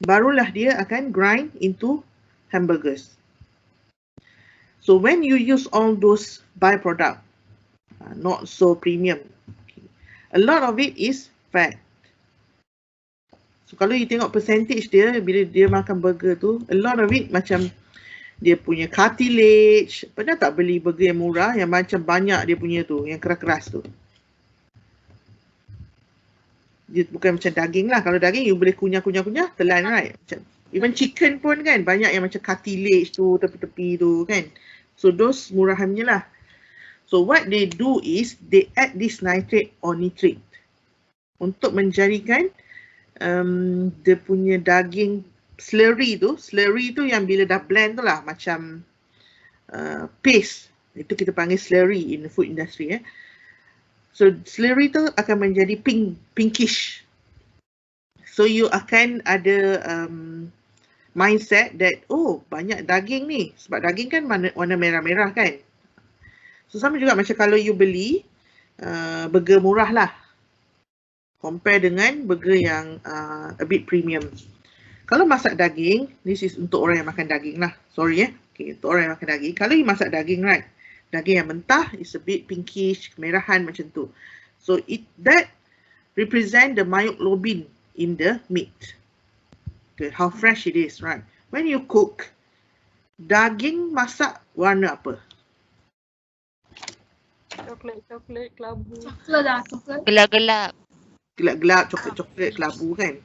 barulah dia akan grind into hamburgers. So when you use all those byproduct, not so premium, a lot of it is fat. So kalau you tengok percentage dia, bila dia makan burger tu, a lot of it macam dia punya cartilage. Pernah tak beli burger yang murah yang macam banyak dia punya tu, yang keras-keras tu? Dia bukan macam daging lah. Kalau daging you boleh kunyah-kunyah telan, right? Macam, even chicken pun kan banyak yang macam cartilage tu, tepi-tepi tu kan. So those murahannya lah. So what they do is they add this nitrate or nitrate untuk menjadikan dia punya daging slurry tu yang bila dah blend tu lah macam paste. Itu kita panggil slurry in the food industry. So slurry tu akan menjadi pinkish. So you akan ada mindset that banyak daging ni. Sebab daging kan warna merah-merah kan. So sama juga macam kalau you beli burger murah lah. Compare dengan burger yang a bit premium. Kalau masak daging, this is untuk orang yang makan daging lah. Sorry Okay, untuk orang yang makan daging. Kalau you masak daging, right? Daging yang mentah is a bit pinkish, kemerahan macam tu. So that represent the myoglobin in the meat. Okay, how fresh it is, right? When you cook, daging masak warna apa? Coklat, kelabu. Coklat. Gelap-gelap. Gelap-gelap, coklat-coklat, kelabu kan?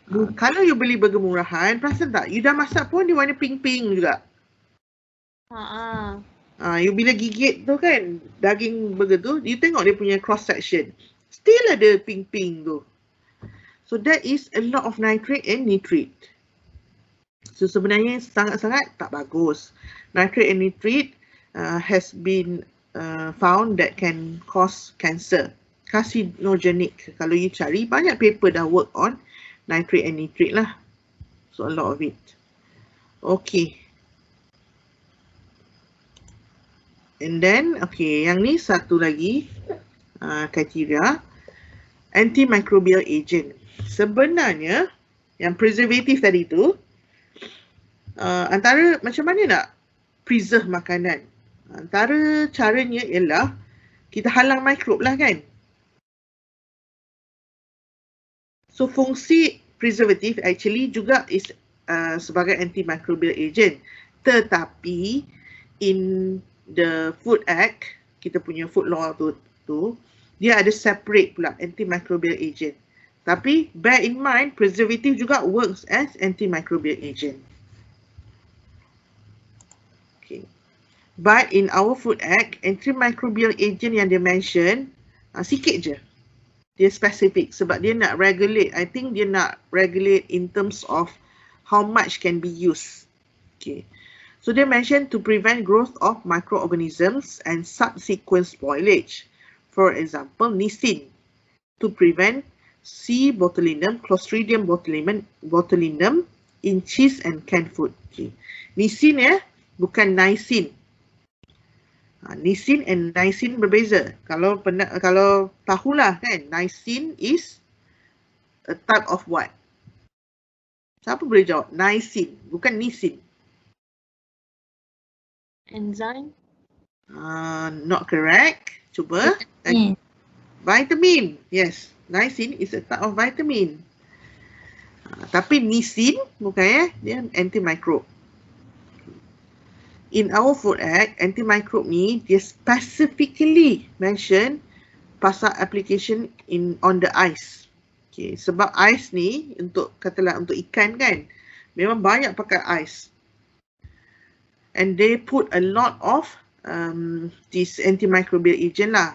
Kalau you beli burger murahan, perasan tak? You dah masak pun dia warna pink-pink juga. You bila gigit tu kan, daging burger tu, you tengok dia punya cross section. Still ada pink-pink tu. So that is a lot of nitrate and nitrate. So sebenarnya sangat-sangat tak bagus. Nitrate and nitrate has been found that can cause cancer. Carcinogenic. Kalau you cari, banyak paper dah work on nitrate and nitrate lah. So a lot of it. Okay. And then, yang ni satu lagi kriteria, antimicrobial agent. Sebenarnya, yang preservative tadi tu, antara macam mana nak preserve makanan? Antara caranya ialah kita halang mikrob lah kan. So fungsi preservative actually juga is sebagai antimicrobial agent. Tetapi in the Food Act, kita punya food law tu dia ada separate pula antimicrobial agent. Tapi bear in mind, preservative juga works as antimicrobial agent. Okay. But in our Food Act, antimicrobial agent yang dia mention sikit je. Dia spesifik sebab dia nak regulate. I think dia nak regulate in terms of how much can be used. Okay. So they mentioned to prevent growth of microorganisms and subsequent spoilage. For example, nisin to prevent C. botulinum, Clostridium botulinum in cheese and canned food. Okay. Nisin ya, bukan nisin. Nisin and nisin berbeza. Kalau tahulah kan, nisin is a type of what? Siapa boleh jawab? Nisin, bukan nisin. Enzyme. Not correct. Cuba. Vitamin. Yes. Nisin is a type of vitamin. Tapi nisin bukan dia antimicrobe. In our Food Act, antimicrobe ni dia specifically mention pasal application on the ice. Okay, sebab ice ni untuk katalah untuk ikan kan, memang banyak pakai ice. And they put a lot of this antimicrobial agent lah.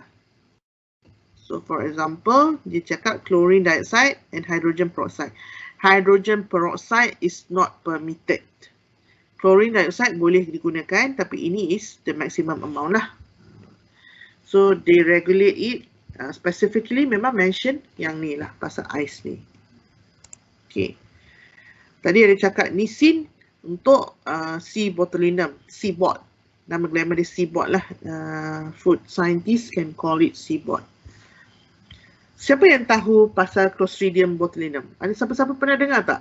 So for example, dia cakap chlorine dioxide and hydrogen peroxide. Hydrogen peroxide is not permitted. Chlorine dioxide boleh digunakan, tapi ini is the maximum amount lah. So they regulate it specifically, memang mention yang ni lah pasal ice ni. Okay. Tadi ada cakap nisin untuk C. botulinum, C-bot. Nama glamour dia C-bot lah. Food scientists can call it C-bot. Siapa yang tahu pasal Clostridium botulinum? Ada siapa-siapa pernah dengar tak?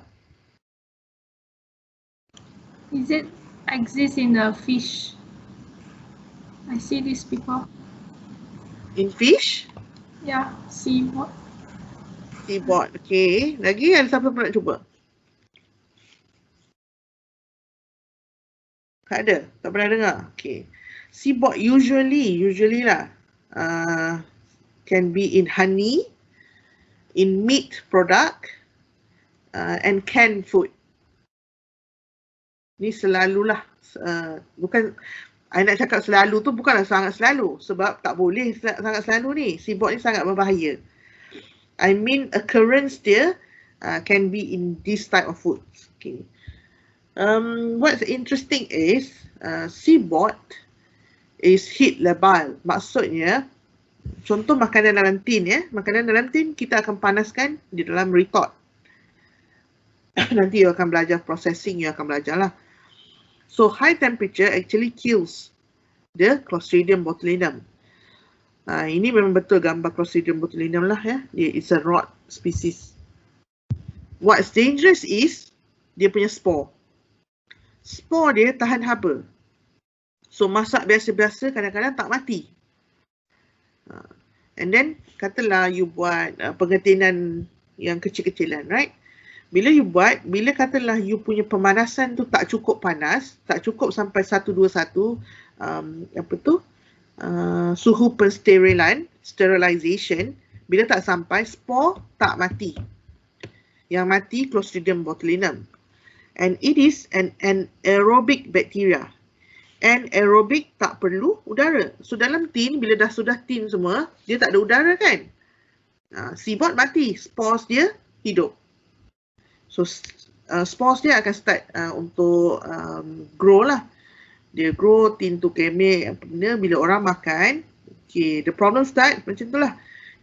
Is it exist in the fish? I see this before. In fish? Yeah, C-bot. C-bot, okay. Lagi ada siapa pernah cuba? Tak ada? Tak pernah dengar? Okay. C-bot usually lah. Can be in honey, in meat product, and canned food. Ni selalulah, bukan, I nak cakap selalu tu bukanlah sangat selalu, sebab tak boleh sangat selalu ni. C-bot ni sangat berbahaya. I mean occurrence dia can be in this type of foods. Okay. What's interesting is C-bot is heat labile. Maksudnya, contoh makanan dalam tin ya. Makanan dalam tin kita akan panaskan di dalam retort. Nanti you akan belajar processing, you akan belajar lah. So high temperature actually kills the Clostridium botulinum. Ini memang betul gambar Clostridium botulinum lah ya. It's a rod species. What's dangerous is dia punya spore. Spore dia tahan haba. So masak biasa-biasa kadang-kadang tak mati. And then katalah you buat pengetinan yang kecil-kecilan, right? Bila you buat, bila katalah you punya pemanasan tu tak cukup panas, tak cukup sampai 121 suhu pensterilan, sterilization, bila tak sampai, spore tak mati. Yang mati Clostridium botulinum. And it is an anaerobic bacteria. Anaerobic tak perlu udara. So dalam tin, bila sudah tin semua, dia tak ada udara kan? C-bot mati, spores dia hidup. So spores dia akan start untuk grow lah. Dia grow, tin tu kemek, apa benda, bila orang makan, okay, the problem start macam tu lah.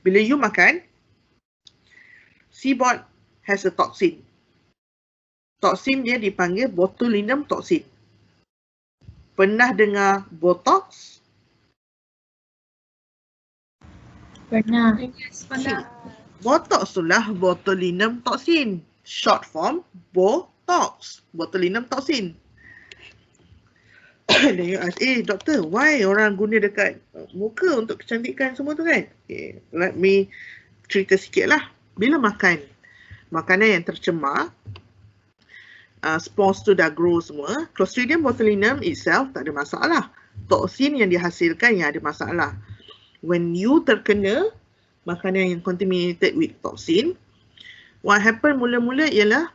Bila you makan, C-bot has a toxin. Toksin dia dipanggil botulinum toxin. Pernah dengar botox? Pernah. Yes, pernah. Botox itulah botulinum toxin. Short form botox, botulinum toxin. Then you ask, doktor, why orang guna dekat muka untuk kecantikan semua tu kan? Okay, let me cerita sikit lah. Bila makan makanan yang tercemar, spores tu dah grow semua, Clostridium botulinum itself tak ada masalah. Toksin yang dihasilkan yang ada masalah. When you terkena makanan yang contaminated with toxin, what happen mula-mula ialah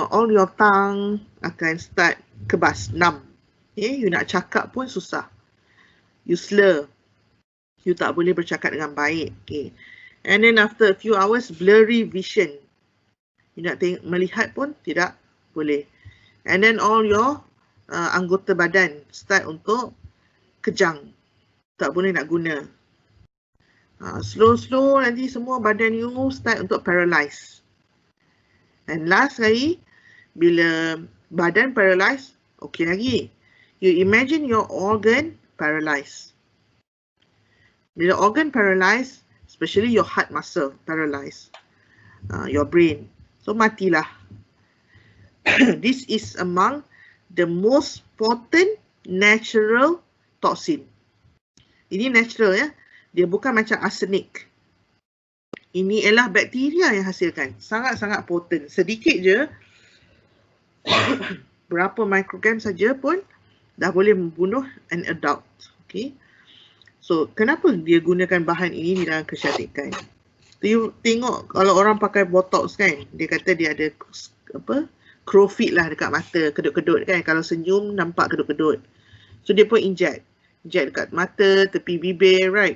all your tongue akan start kebas, numb. Okay, you nak cakap pun susah. You slur. You tak boleh bercakap dengan baik. Okay. And then after a few hours, blurry vision. You nak melihat pun tidak boleh. And then all your anggota badan start untuk kejang. Tak boleh nak guna. Slow-slow nanti semua badan you start untuk paralyze. And last sekali, bila badan paralyze, okey lagi. You imagine your organ paralyzed. Bila organ paralyzed, especially your heart muscle paralyzed, your brain, so matilah. This is among the most potent natural toxin. Ini natural ya, dia bukan macam arsenik. Ini ialah bakteria yang hasilkan, sangat-sangat potent. Sedikit je, berapa mikrogram saja pun dah boleh membunuh an adult. Okay. So, kenapa dia gunakan bahan ini di dalam kecantikan? You tengok kalau orang pakai botox kan, dia kata dia ada crowfeet lah dekat mata, kedut-kedut kan. Kalau senyum nampak kedut-kedut. So, dia pun inject dekat mata, tepi bibir, right?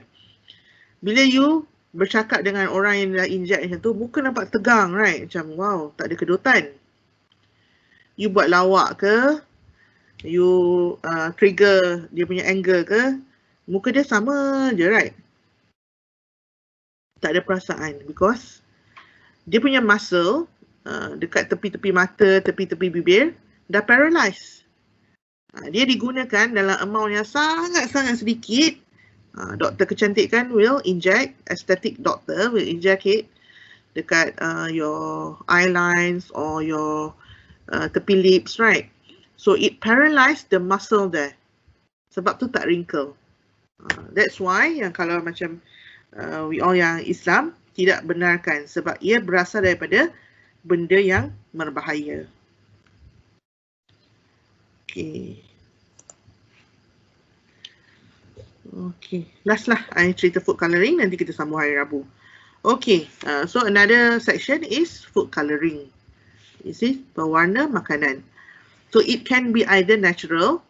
Bila you bercakap dengan orang yang dah inject macam tu, muka nampak tegang, right? Macam wow, tak ada kedutan. You buat lawak ke, you trigger dia punya angle ke, muka dia sama je, right? Tak ada perasaan because dia punya muscle dekat tepi-tepi mata, tepi-tepi bibir dah paralyzed. Dia digunakan dalam amount yang sangat-sangat sedikit. Doktor kecantikan will inject, aesthetic doctor will inject it dekat your eyelines or your tepi lips, right? So it paralyzed the muscle there. Sebab tu tak wrinkle. That's why yang kalau macam we all yang Islam tidak benarkan sebab ia berasal daripada benda yang berbahaya. Okay. Okay, last lah I cerita food colouring, nanti kita sambung hari Rabu. Okay, so another section is food colouring. You see, pewarna makanan. So it can be either natural,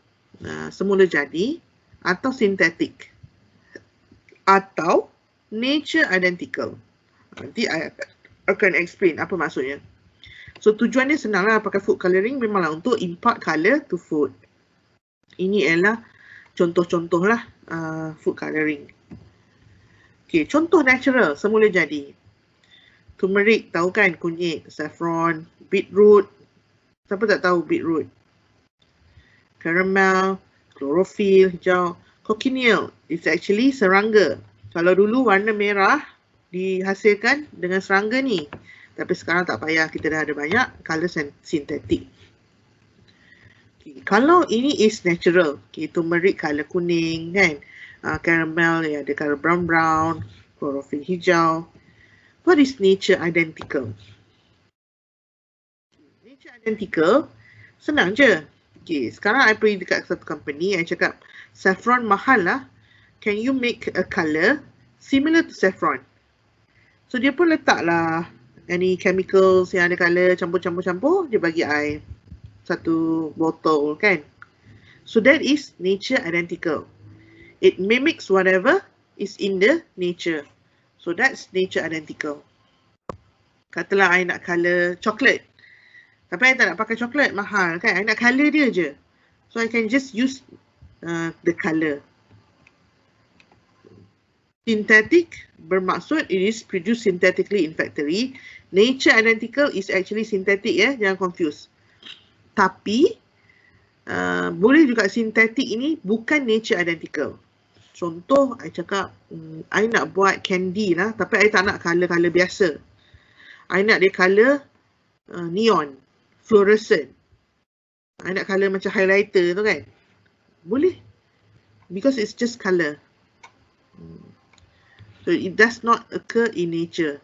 semula jadi, atau synthetic, atau nature identical. Nanti I akan explain apa maksudnya. So tujuan dia senang lah, pakai food colouring memanglah untuk impart colour to food. Ini ialah contoh-contoh lah food colouring. Okay, contoh natural, semula jadi. Turmeric, tahu kan, kunyit, saffron, beetroot. Siapa tak tahu beetroot? Caramel, chlorophyll, hijau. Cochineal is actually serangga. Kalau dulu warna merah dihasilkan dengan serangga ni. Tapi sekarang tak payah, kita dah ada banyak colour sintetik. Okay, kalau ini is natural, okay, turmeric colour kuning kan, caramel ya ada colour brown, chlorophyll hijau. What is nature identical? Nature identical senang je. Okay, sekarang I pergi dekat satu company, I cakap saffron mahal lah, can you make a colour similar to saffron? So dia pun letaklah any chemicals yang ada colour, campur-campur, dia bagi I satu botol kan. So that is nature identical. It mimics whatever is in the nature. So that's nature identical. Katalah I nak colour coklat. Tapi I tak nak pakai coklat, mahal kan. I nak colour dia je. So I can just use the colour. Synthetic bermaksud it is produced synthetically in factory. Nature identical is actually synthetic ya, jangan confuse. Tapi boleh juga sintetik ini bukan nature identical. Contoh, I cakap, I nak buat candy lah, tapi I tak nak colour-colour biasa. I nak dia colour neon, fluorescent. I nak colour macam highlighter tu kan. Boleh. Because it's just colour. So it does not occur in nature.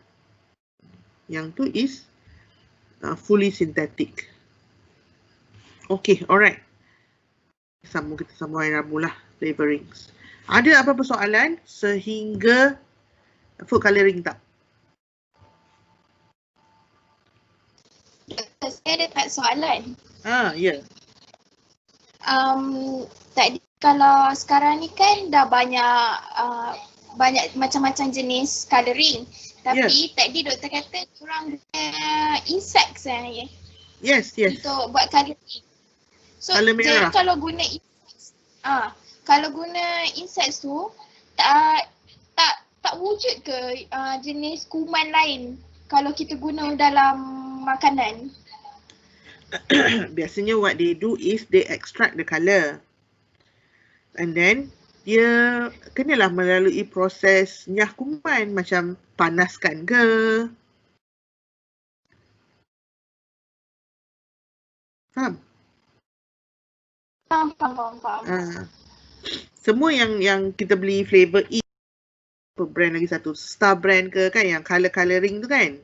Yang tu is fully synthetic. Okay, alright. Kita sambung hari Rabu lah, flavorings. Ada apa-apa soalan sehingga food colouring tak? Saya ada tak soalan. Ya. Tadi kalau sekarang ni kan dah banyak macam-macam jenis colouring. Tapi tadi doktor kata kurang insects ya. Yes. Untuk buat colouring. So Colour jadi merah. kalau guna insects tu tak wujud ke jenis kuman lain kalau kita guna dalam makanan? Biasanya what they do is they extract the colour. And then dia kenalah melalui proses nyah kuman macam panaskan ke. Faham? Faham. Semua yang kita beli flavor E, apa brand lagi satu, Star brand ke kan, yang coloring tu kan.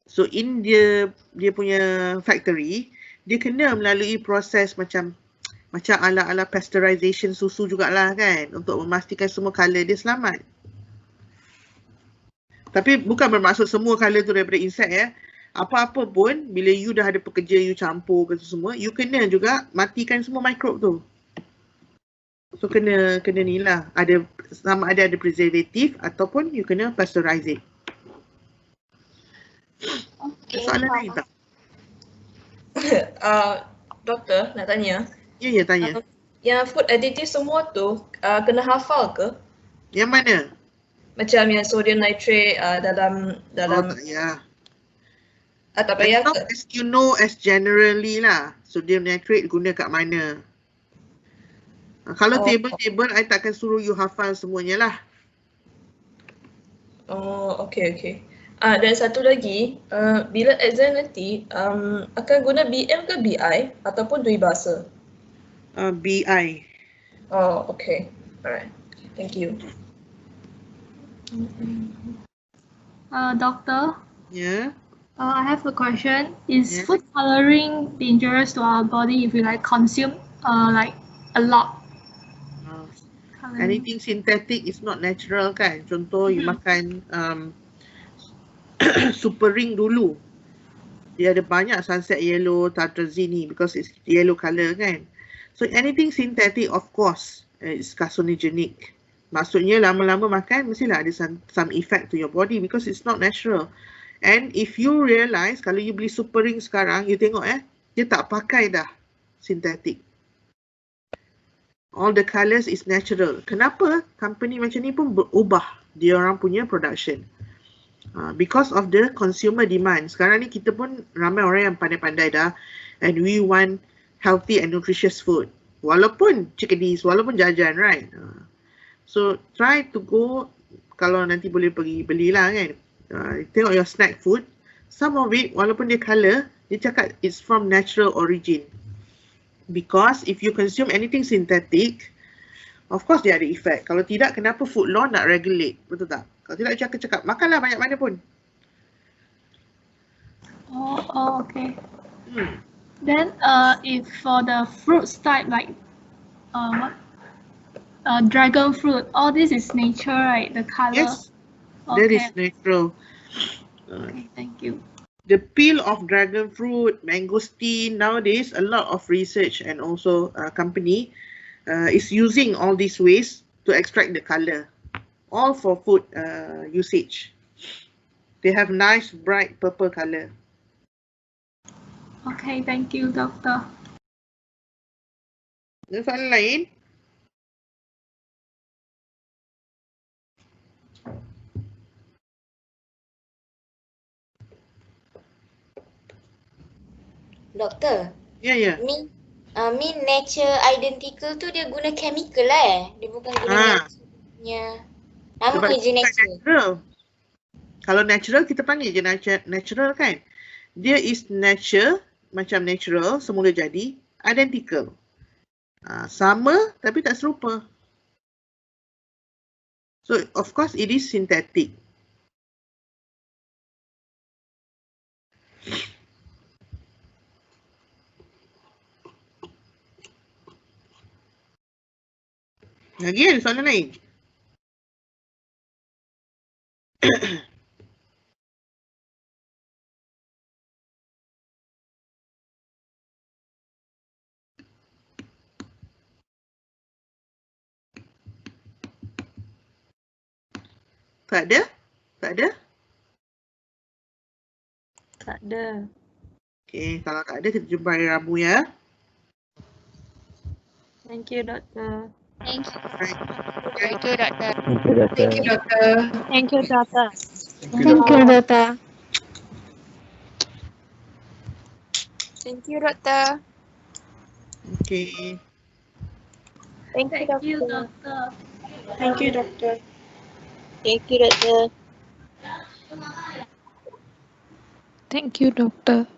So in dia punya factory, dia kena melalui proses macam ala-ala pasteurization susu jugalah kan, untuk memastikan semua colour dia selamat. Tapi bukan bermaksud semua colour tu daripada insect ya. Apa-apa pun bila you dah ada pekerja you campur ke semua, you kena juga matikan semua mikrob tu. So kena ni lah, sama ada preservatif ataupun you kena pasteurize it. Okay, Soalan lain tak? Doktor nak tanya. Ya, tanya. Yang food additive semua tu kena hafal ke? Yang mana? Macam yang sodium nitrate dalam tak payah. Tak payah As long ke? as you know as generally lah, sodium nitrate guna kat mana. Kalau table, I takkan suruh you hafal semuanya lah. Oh, okay. Dan satu lagi, bila exam nanti, akan guna BM ke BI ataupun dui bahasa? BI. Oh, okay. Alright. Thank you. Doctor, Yeah. I have a question. Is Yeah. food coloring dangerous to our body if we consume like a lot? Anything synthetic is not natural kan. Contoh you makan super ring dulu. Dia ada banyak sunset yellow, tartrazine because it's yellow color kan. So anything synthetic of course is carcinogenic. Maksudnya lama-lama makan mestilah ada some effect to your body because it's not natural. And if you realize kalau you beli super ring sekarang, you tengok dia tak pakai dah synthetic. All the colours is natural. Kenapa company macam ni pun berubah dia orang punya production? Because of the consumer demand. Sekarang ni kita pun ramai orang yang pandai-pandai dah, and we want healthy and nutritious food. Walaupun chickadees, walaupun jajan, right? So try to go, kalau nanti boleh pergi belilah kan. Tengok your snack food. Some of it, walaupun dia colour, dia cakap it's from natural origin. Because if you consume anything synthetic, of course dia ada effect. Kalau tidak, kenapa food law nak regulate? Betul tak? Kalau tidak, cakap makanlah banyak mana pun. Oh, okay. Then if for the fruits type like dragon fruit, all this is nature, right? The color. Yes, that is natural. Okay, thank you. The peel of dragon fruit, mangosteen, nowadays a lot of research and also company is using all these ways to extract the color, all for food usage. They have nice bright purple color. Okay, thank you, doctor. Ada soalan lain? Doktor, Ya. mean nature identical tu dia guna chemical lah Dia bukan guna natural. Nama je natural. Kalau natural kita panggil je natural kan. Dia is nature, macam natural, semula jadi, identical. Sama tapi tak serupa. So of course it is synthetic. Lagi ada soalan lain? Tak ada? Tak ada. Okay, kalau tak ada kita jumpa hari Rabu ya. Thank you, Doctor. Thank you. Alright. Thank you, Doctor. Thank you, doctor. Thank you, Doctor. Thank you, Doctor. Thank you, Doctor. Okay. Thank you, Thank you, Doctor. doctor. Thank you, Doctor. Thank you, Doctor. Thank you, Doctor.